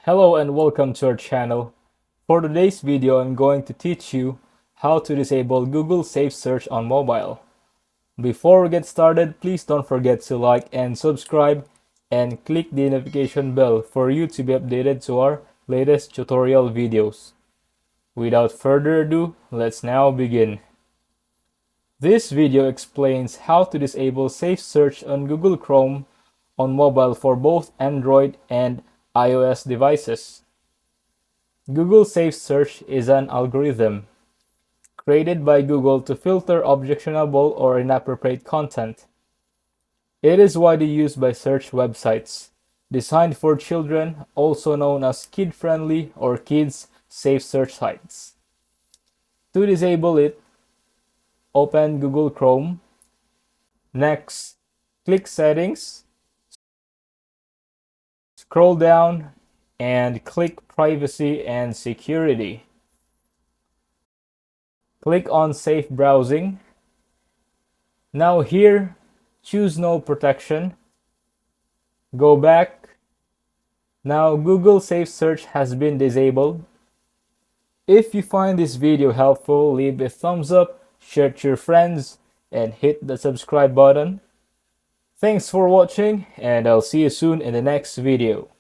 Hello and welcome to our channel. For today's video, I'm going to teach you how to disable Google Safe Search on mobile. Before we get started, please don't forget to like and subscribe and click the notification bell for you to be updated to our latest tutorial videos. Without further ado, let's now begin. This video explains how to disable Safe Search on Google Chrome on mobile for both Android and iOS devices. Google Safe Search is an algorithm created by Google to filter objectionable or inappropriate content. It is widely used by search websites designed for children, also known as kid-friendly or kids safe search sites. To disable it, open Google Chrome. Next, click Settings, scroll down, and click Privacy and Security. Click on Safe Browsing. Now here, choose No Protection. Go back. Now Google Safe Search has been disabled. If you find this video helpful, leave a thumbs up, share it to your friends, and hit the subscribe button. Thanks for watching, and I'll see you soon in the next video.